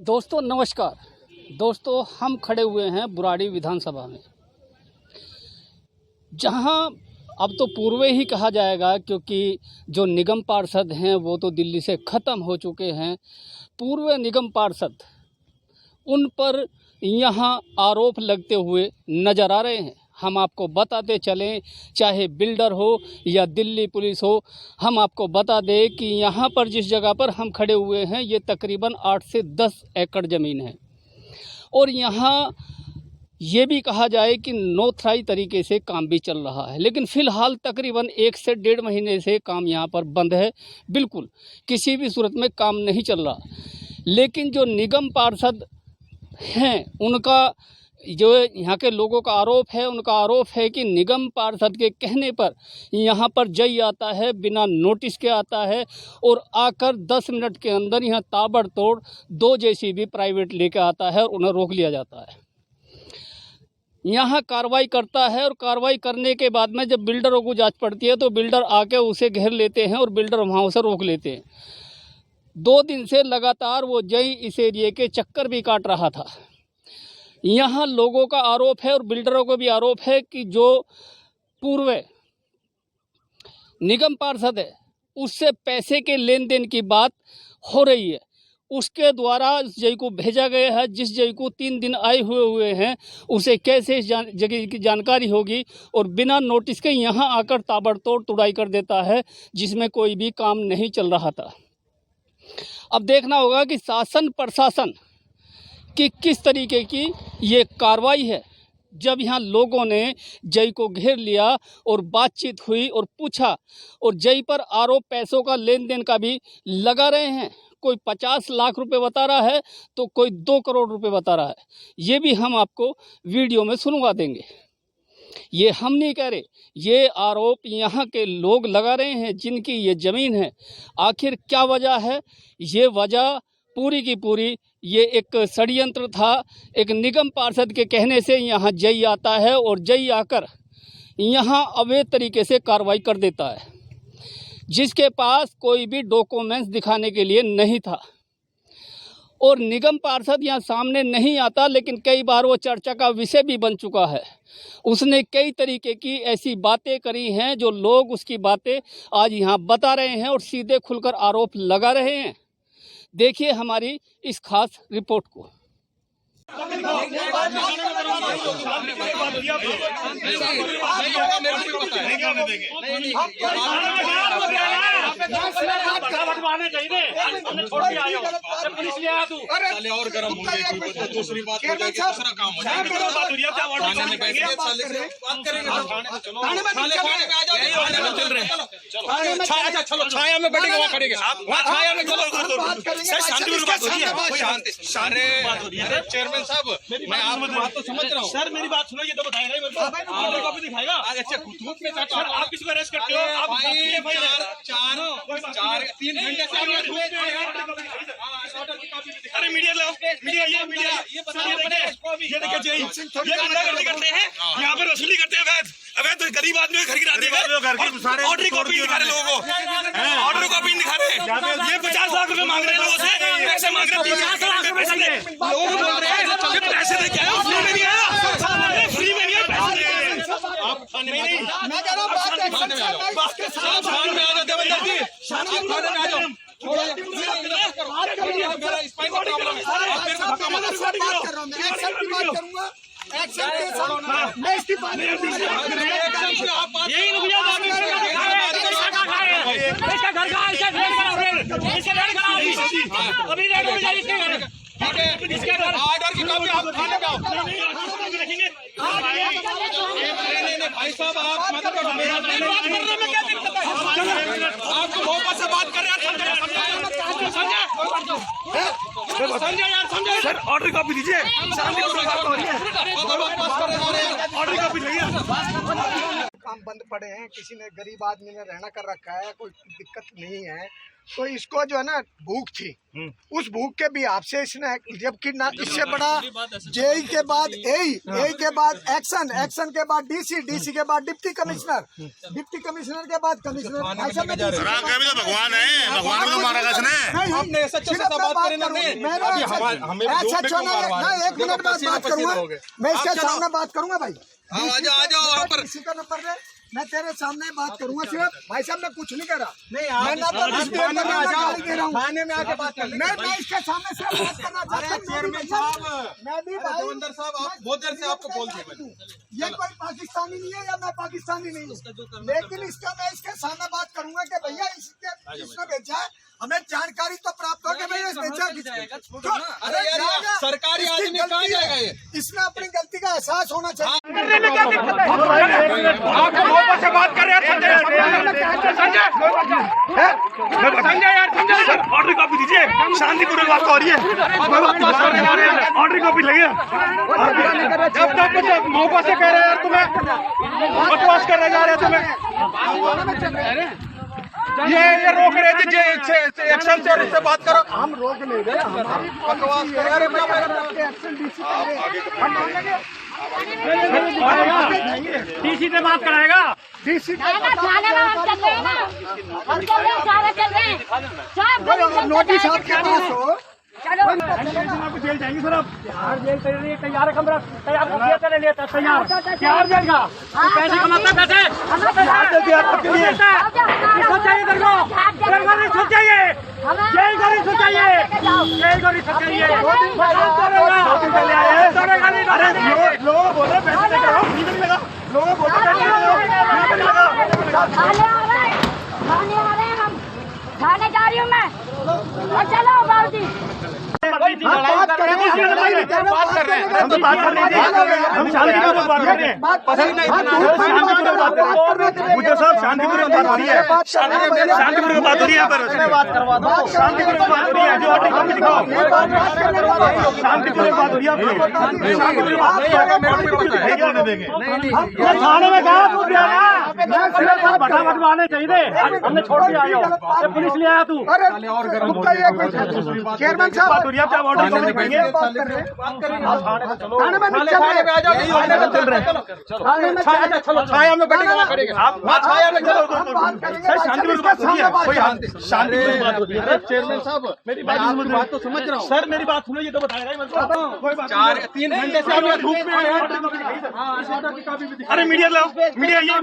दोस्तों नमस्कार। दोस्तों हम खड़े हुए हैं बुराड़ी विधानसभा में, जहां अब तो पूर्व ही कहा जाएगा क्योंकि जो निगम पार्षद हैं वो तो दिल्ली से ख़त्म हो चुके हैं। पूर्व निगम पार्षद उन पर यहां आरोप लगते हुए नज़र आ रहे हैं। हम आपको बताते चलें, चाहे बिल्डर हो या दिल्ली पुलिस हो, हम आपको बता दें कि यहाँ पर जिस जगह पर हम खड़े हुए हैं ये तकरीबन 8 से 10 एकड़ ज़मीन है और यहाँ ये भी कहा जाए कि नो थ्राई तरीके से काम भी चल रहा है। लेकिन फ़िलहाल तकरीबन 1 से 1.5 महीने से काम यहाँ पर बंद है, बिल्कुल किसी भी सूरत में काम नहीं चल रहा। लेकिन जो निगम पार्षद हैं उनका जो यहाँ के लोगों का आरोप है, उनका आरोप है कि निगम पार्षद के कहने पर यहाँ पर जई आता है, बिना नोटिस के आता है और आकर 10 मिनट के अंदर यहाँ ताबड़तोड़ 2 जेसीबी प्राइवेट लेकर आता है और उन्हें रोक लिया जाता है। यहाँ कार्रवाई करता है और कार्रवाई करने के बाद में जब बिल्डरों को जांच पड़ती है तो बिल्डर आके उसे घेर लेते हैं और बिल्डर वहाँ से रोक लेते हैं। 2 दिन से लगातार वो जई इस एरिए के चक्कर भी काट रहा था। यहाँ लोगों का आरोप है और बिल्डरों को भी आरोप है कि जो पूर्व निगम पार्षद है उससे पैसे के लेन देन की बात हो रही है। उसके द्वारा इस जई को भेजा गया है, जिस जई को 3 दिन आए हुए हैं उसे कैसे इस जगह की जानकारी होगी और बिना नोटिस के यहाँ आकर ताबड़तोड़ तुड़ाई कर देता है जिसमें कोई भी काम नहीं चल रहा था। अब देखना होगा कि शासन प्रशासन कि किस तरीके की ये कार्रवाई है। जब यहाँ लोगों ने जई को घेर लिया और बातचीत हुई और पूछा और जई पर आरोप पैसों का लेन देन का भी लगा रहे हैं। कोई 50 लाख रुपए बता रहा है तो कोई 2 करोड़ रुपए बता रहा है। ये भी हम आपको वीडियो में सुनवा देंगे। ये हम नहीं कह रहे, ये आरोप यहाँ के लोग लगा रहे हैं जिनकी ये ज़मीन है। आखिर क्या वजह है? ये वजह पूरी की पूरी ये एक षड्यंत्र था। एक निगम पार्षद के कहने से यहाँ जई आता है और जई आकर यहाँ अवैध तरीके से कार्रवाई कर देता है, जिसके पास कोई भी डॉक्यूमेंट्स दिखाने के लिए नहीं था। और निगम पार्षद यहाँ सामने नहीं आता, लेकिन कई बार वो चर्चा का विषय भी बन चुका है। उसने कई तरीके की ऐसी बातें करी हैं जो लोग उसकी बातें आज यहाँ बता रहे हैं और सीधे खुलकर आरोप लगा रहे हैं। देखिए हमारी इस खास रिपोर्ट को। और गरम हो गई दूसरी बात हो जाएगी, दूसरा काम हो जाएगा। चलो छाया में बैठेंगे, वहाँ खड़ेंगे, वहाँ छाया में। चलो चेयरमैन साहब, मैं आपकी बात तो समझ रहा हूँ। सर मेरी बात सुनो, ये तो बताएगा, ऑर्डर कॉपी दिखाएगा। अच्छा धूप में सर आप किसको अरेस्ट करते हो? आप 3 घंटे से अरे मीडिया लो, मीडिया ये देखिए ये गुंडागर्दी करते हैं, यहाँ पर वसूली करते हैं अवैध तो गरीब आदमी घर गिराते हैं। ऑर्डर कॉपी दिखा रहे लोगों को, ऑर्डर कॉपी दिखा रहे। ये 50 लाख रुपए मांग रहे हैं लोगों से, पैसे मांग रहे हैं 50 लाख रुपए लोग बोल रहे हैं पैसे दे के आया, फ्री में नहीं आया, फ्री में नहीं पैसे। आप थाने में नहीं, मैं कह रहा हूँ बात के साथ थाने में आ जाते हैं बंदा जी, थाने में आ जाओ। भाई साहब आप आपको मोहब्बत से बात कर रहे हैं, समझे यार, समझे सर। ऑर्डर कॉपी दीजिए, ऑर्डर कॉपी चाहिए। काम बंद पड़े हैं, किसी ने गरीब आदमी ने रहना कर रखा है, कोई दिक्कत नहीं है, तो इसको जो है ना भूख थी, उस भूख के भी आपसे इसने, जबकि ना इससे बड़ा जेई के बाद एई के बाद एक्शन के बाद डीसी के बाद डिप्टी कमिश्नर के बाद कमिश्नर। भगवान है, भगवान को मारा हमने एक मिनट बाद बात करूंगा, मैं इसके सामने बात करूंगा भाई। आ जाओ किसी का नंबर दे, मैं तेरे सामने बात करूंगा सिर्फ। भाई साहब मैं कुछ नहीं कर रहा, मैं ना तो थाने में आके बात कर, मैं इसके सामने सिर्फ बात करना चाहता हूं। चेयरमैन साहब, मैं भी देवेंद्र साहब, आप बहुत देर से आपको बोल रहे, ये कोई पाकिस्तानी नहीं है या मैं पाकिस्तानी नहीं हूँ, लेकिन इसका मैं इसके सामने बात करूंगा कि भैया इसने भेजा है, हमें जानकारी तो प्राप्त हो कि भैया बेचा। अरे यार सरकारी आदमी कहाँ जाएगा ये, इसमें अपनी गलती का एहसास होना चाहिए। से बात कर रहे हैं संजय यार, ऑर्डर कॉपी दीजिए, शांतिपूर्वक बात हो रही है, ऑर्डर कॉपी लगे। जब तक मौका से कह रहे हैं यार, तुम्हें बकवास करने जा रहे हैं, तुम्हें ये रोक रहे थे एक्शन से, और इससे बात करो। हम रोक नहीं रहे, हमारी बकवास कर रहे डीसी से बात कराएगा, डीसी थाने में हम चल रहे हैं ना, हम चल रहे हैं, सारे चल रहे हैं, सब नोटिस आपके पास हो, चलो जेल जाएंगे सर, आप बिहार जेल के लिए तैयार है, कमरा तैयार कर लिया था, तैयार बिहार जेल का पैसे कमाता है, पैसे बिहार जेल तैयार आपके लिए सब चाहिए, तेरे को सब चाहिए, जेल का सब चाहिए, जेल का सब चाहिए। अरे लोग बोले पैसे दे कर फ्री में लगा, लोग बोले फ्री में लगा, थाने आ रहे हैं, हम थाने जा रही हूँ मैं, और चलो बाबूजी बात कर रहे हैं, हम तो बात कर रहे हैं, हम शांतिपूर्वक बात कर रहे हैं, पसंद नहीं मुझे सब शांतिपूर्वक बात हो रही है, शांतिपूर्वक बात हो रही है, पर शांतिपूर्वक बात हो रही है, जो ऑर्डर कॉपी दिखाओ, शांतिपूर्वक बात हो रही है, थाने में कहा तू बटा बटवाने चाहिए, हमने छोड़ दिया आयो, पुलिस ले आया तू, चेयरमैन साहब ऑर्डर थाने में छाया में बैठेंगे, आप छाया में शांतिपूर्वक बात होती है। चेयरमैन साहब मेरी बात तो समझ रहा हूँ सर, मेरी बात सुनो, ये तो बताएगा ही मेरे को, 4-3 घंटे से हम धूप में आए हैं। अरे मीडिया लाओ, मीडिया ये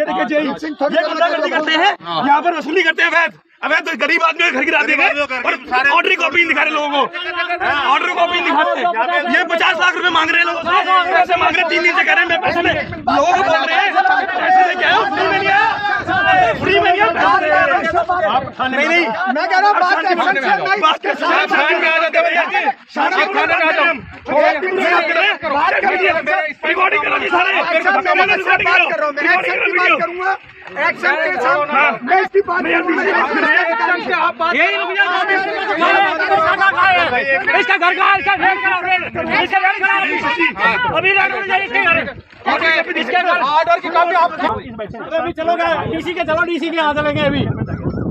देखिए, ये गुंडागर्दी करते हैं, यहाँ पर वसूली करते हैं अवैध, तो गरीब आदमी घर गिरा देंगे, और ऑर्डर कॉपी दिखा रहे लोगों को, ऑर्डर कॉपी दिखा रहे, ये 50 लाख रुपए मांग रहे हैं लोगों से, पैसे मांग रहे, 3 दिन से कह रहे हैं मैं पैसे ले, लोग बोल रहे हैं पैसे लेके आए, फ्री में नहीं आया, फ्री में नहीं आया, नहीं, मैं कह रहा हूँ बात के साथ थाने में आ जाते हैं, थाने में आ जाओ, रिकॉर्डिंग करो जी सारे, बात कर रहा हूँ मैं, एक्शन के साथ मैं इसकी बात यही रुक जाओ, इसका घर का इसका घर कराओ, अभी इसके ऑर्डर की कॉपी आप अभी चलोगे, डीसी के चलो, डीसी के यहाँ चलेंगे, अभी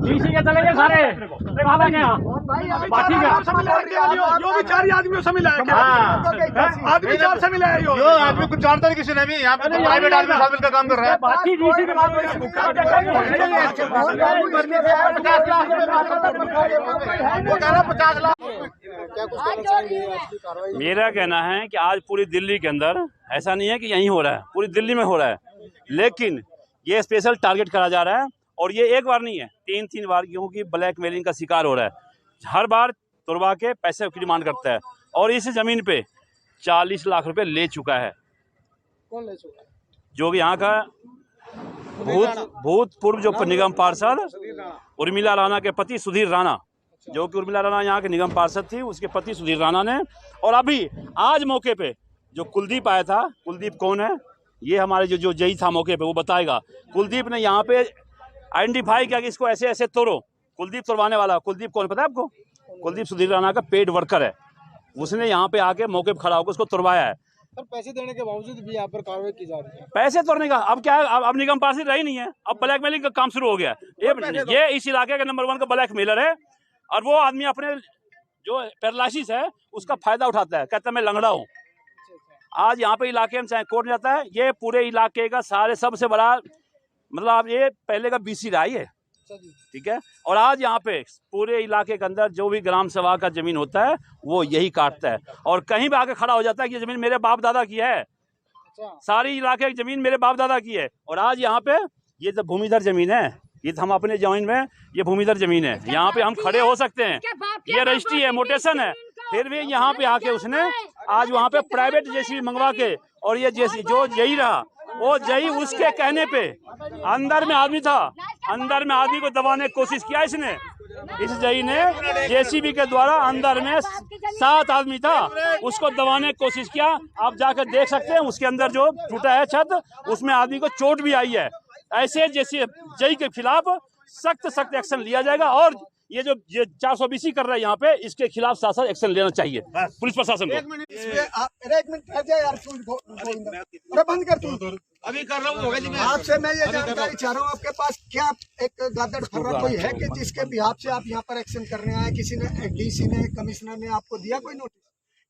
डीसी के चलेंगे सारे, लेंगे यहाँ, ठीक है, जो भी 4 आदमियों से मिला है, आदमी 4 से मिला है, यो आदमी कुछ जानता नहीं किसी ने भी, यहाँ पे प्राइवेट आदमी साथ मिलकर काम कर रहा है, बाकी डीसी के बाद मेरा कहना है कि आज पूरी दिल्ली के अंदर, ऐसा नहीं है कि यहीं हो रहा है, पूरी दिल्ली में हो रहा है, लेकिन ये स्पेशल टारगेट करा जा रहा है, और ये एक बार नहीं है, 3 बार, क्योंकि ब्लैकमेलिंग का शिकार हो रहा है, हर बार तुड़वा के पैसे की डिमांड करता है, और इस जमीन पे 40 लाख रुपए ले चुका है। कौन ले चुका है? जो कि यहाँ का भूतपूर्व जो निगम पार्षद उर्मिला राणा के पति सुधीर राणा, जो कि उर्मिला राणा यहाँ के निगम पार्षद थी, उसके पति सुधीर राणा ने, और अभी आज मौके पे जो कुलदीप आया था, कुलदीप कौन है ये हमारे जो जई था मौके पे वो बताएगा, कुलदीप ने यहाँ पे आइडेंटिफाई किया कि इसको ऐसे ऐसे तोड़ो, कुलदीप तोड़वाने वाला, कुलदीप कौन पता है आपको? कुलदीप सुधीर राणा का पेड वर्कर है, उसने यहाँ पे आके मौके पे खड़ा होकर उसको तोड़वाया है। सर पैसे देने के बावजूद भी यहाँ पर कार्रवाई की जा रही है। पैसे तोड़ने का अब क्या है, अब निगम पार्षद रही नहीं है, अब ब्लैकमेलिंग का काम शुरू हो गया। ये इस इलाके का नंबर 1 का ब्लैकमेलर है और वो आदमी अपने जो पैरालिसिस है उसका फायदा उठाता है, कहता है मैं लंगड़ा हूँ। आज यहाँ पे इलाके में चाहे कोर्ट जाता है, ये पूरे इलाके का सारे सबसे बड़ा मतलब ये पहले का BC राय है, ठीक है। और आज यहाँ पे पूरे इलाके के अंदर जो भी ग्राम सभा का जमीन होता है वो यही काटता है और कहीं भी आके खड़ा हो जाता है कि ये जमीन मेरे बाप दादा की है। सारी इलाके की जमीन मेरे बाप दादा की है और आज यहाँ पे ये तो भूमिधर जमीन है, ये तो हम अपने जमीन में ये भूमिधर जमीन है, यहाँ पे हम खड़े हो सकते हैं, ये रजिस्ट्री है, मोटेशन है, फिर भी यहाँ पे आके उसने आज वहाँ पे प्राइवेट JCB मंगवा के और ये जो जई रहा वो जई उसके कहने पे अंदर में आदमी था, अंदर में आदमी को दबाने की कोशिश किया इसने, इस जई ने JCB के द्वारा अंदर में 7 आदमी था उसको दबाने की कोशिश किया। आप जाकर देख सकते हैं उसके अंदर जो टूटा है छत उसमें आदमी को चोट भी आई है। ऐसे जैसे जई के खिलाफ सख्त एक्शन लिया जाएगा और ये जो 420 कर रहा है यहाँ पे इसके खिलाफ शासन एक्शन लेना चाहिए पुलिस प्रशासन को। एक मिनट ठहर जा यार, बंद कर तू, अभी कर रहा हूँ। आपसे मैं ये जानकारी चाह रहा हूँ, आपके पास क्या एक गादड़ फर्रा कोई है कि जिसके बिहाफ से आप यहाँ पर एक्शन करने आए? किसी ने DC ने कमिश्नर ने आपको दिया कोई नोटिस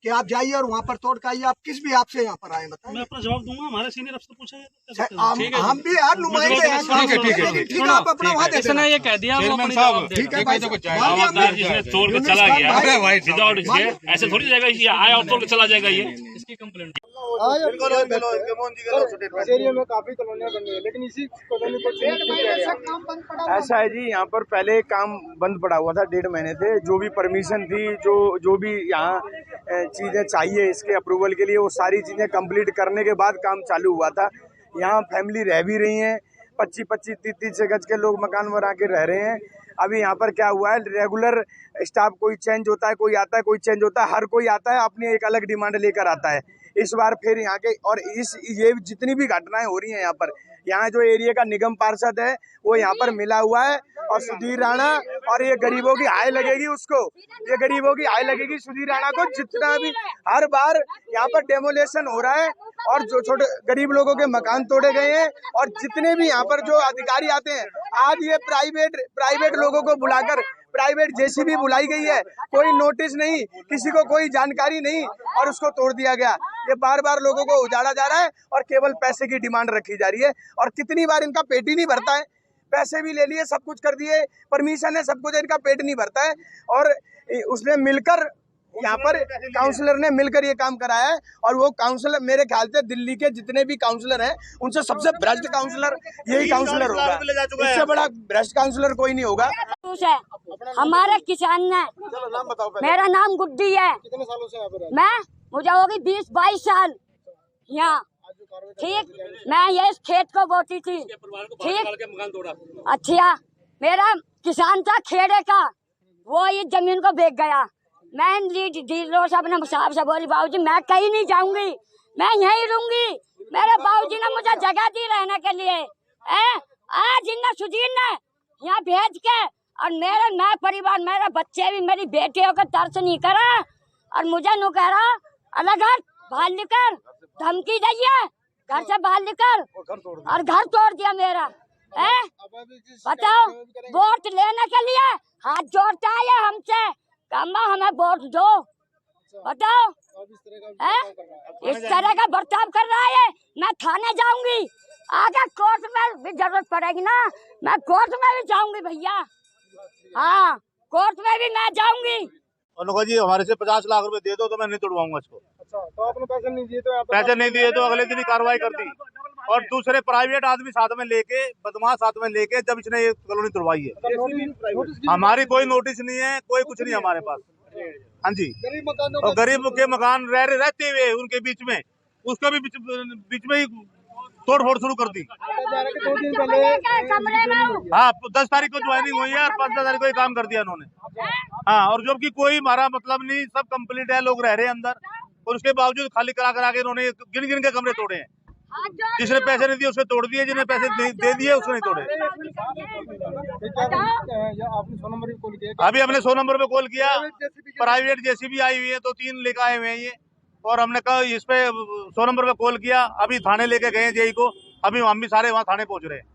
कि आप जाइए और वहाँ पर तोड़ के आइए? आप किस बिहाफ से यहाँ पर आए बताएं? मैं अपना जवाब दूंगा, हमारे सीनियर अफसर पूछेंगे। हम भी यार नुमाइंदे हैं। ठीक है, आप अपना वहाँ दे देना। ये कह दिया ठीक है भाई, जिसने तोड़ के चला गया विदाउट इसके ऐसे थोड़ी जाएगा, ये आया और तोड़ के चला जाएगा, ये इसकी कंप्लेंट। इस एरिया में काफी कॉलोनियां बन रही है, लेकिन इसी कॉलोनी को ऐसा है जी, यहाँ पर पहले काम बंद पड़ा हुआ था 1.5 महीने से। जो भी परमिशन थी, जो भी यहाँ चीज़ें चाहिए इसके अप्रूवल के लिए, वो सारी चीज़ें कंप्लीट करने के बाद काम चालू हुआ था। यहाँ फैमिली रह भी रही हैं, 25-25, 30-30 गज के लोग मकान बना के रह रहे हैं। अभी यहाँ पर क्या हुआ है, रेगुलर स्टाफ कोई चेंज होता है, कोई आता है, कोई चेंज होता है, हर कोई आता है अपनी एक अलग डिमांड लेकर आता है। इस बार फिर यहाँ के और ये जितनी भी घटनाएं हो रही हैं यहाँ जो एरिया का निगम पार्षद है वो यहाँ पर मिला हुआ है और सुधीर राणा, और ये गरीबों की हाय लगेगी उसको, ये गरीबों की हाय लगेगी सुधीर राणा को। जितना भी हर बार यहाँ पर डेमोलेशन हो रहा है और जो छोटे गरीब लोगों के मकान तोड़े गए हैं और जितने भी यहाँ पर जो अधिकारी आते हैं, आज ये प्राइवेट लोगों को बुलाकर प्राइवेट JCB बुलाई गई है, कोई नोटिस नहीं, किसी को कोई जानकारी नहीं और उसको तोड़ दिया गया। ये बार बार लोगों को उजाड़ा जा रहा है और केवल पैसे की डिमांड रखी जा रही है। और कितनी बार इनका पेट ही नहीं भरता है, पैसे भी ले लिए, सब कुछ कर दिए, परमिशन है, सब कुछ, इनका पेट नहीं भरता है। और उसने मिलकर यहाँ पर काउंसलर ने मिलकर ये काम कराया है और वो काउंसलर मेरे ख्याल से दिल्ली के जितने भी काउंसलर हैं उनसे सबसे भ्रष्ट काउंसलर यही काउंसलर होगा, इससे बड़ा भ्रष्ट काउंसलर कोई नहीं होगा। हमारे किसान ने, मेरा नाम गुड्डी है, कितने सालों से यहाँ पर मैं मुझे होगी 20-22 साल यहाँ, ठीक। मैं ये इस खेत को बोती थी, ठीक। अच्छा, मेरा किसान था खेड़े का, वो इस जमीन को बेच गया। मैं डीलरों से अपने साहब से बोली, बाबूजी मैं कहीं नहीं जाऊंगी, मैं यहीं रहूंगी। मेरे बाबूजी ने मुझे जगह दी रहने के लिए। आज इन सुधीर ने यहाँ भेज के और मैं परिवार, मेरे बच्चे भी, मेरी बेटियों का तरस नहीं करा और मुझे नु कह रहा अलग घर बाहर निकल, धमकी दी घर से बाहर निकल और घर तोड़ दिया मेरा। बताओ, वोट लेने के लिए हाथ जोड़ता है हमसे, कम्मा हमें वोट दो। बताओ, इस तरह का बर्ताव कर रहा है। मैं थाने जाऊंगी, आगे कोर्ट में भी जरूरत पड़ेगी ना, मैं कोर्ट में भी जाऊंगी भैया। हाँ, कोर्ट में भी मैं जाऊंगी। उन्होंने जी हमारे से 50 लाख रुपए दे दो तो मैं नहीं तोड़वाऊंगा इसको। अच्छा, तो आपने पैसे नहीं दिए तो पैसे नहीं दिए तो अगले दिन ही कार्रवाई कर दी और दूसरे प्राइवेट आदमी साथ में लेके, बदमाश साथ में लेके, जब इसने ये कॉलोनी तोड़वाई है। हमारी कोई नोटिस नहीं है, कोई कुछ नहीं हमारे पास। हाँ जी, और गरीब के मकान रहते हुए उनके बीच में उसका भी बीच में ही तोड़ फोड़ शुरू कर दी। हाँ, 10 तारीख को ज्वाइनिंग हुई है और 15 तारीख को ये काम कर दिया उन्होंने। हाँ, और जबकि कोई हमारा मतलब नहीं, सब कंप्लीट है, लोग रह रहे हैं अंदर और उसके बावजूद खाली करा के इन्होंने गिन के कमरे तोड़े हैं। जिसने पैसे नहीं दिए उसने तोड़ दिए, जिसने पैसे दे दिए उसने नहीं तोड़े। अभी हमने 100 नंबर पे कॉल किया, प्राइवेट JCB आई हुई है, तो 3 लेकर आए हुए हैं ये, और हमने कहा इस पे 100 नंबर पे कॉल किया, अभी थाने लेके गए जेई को, अभी हम भी सारे वहाँ थाने पहुंच रहे हैं।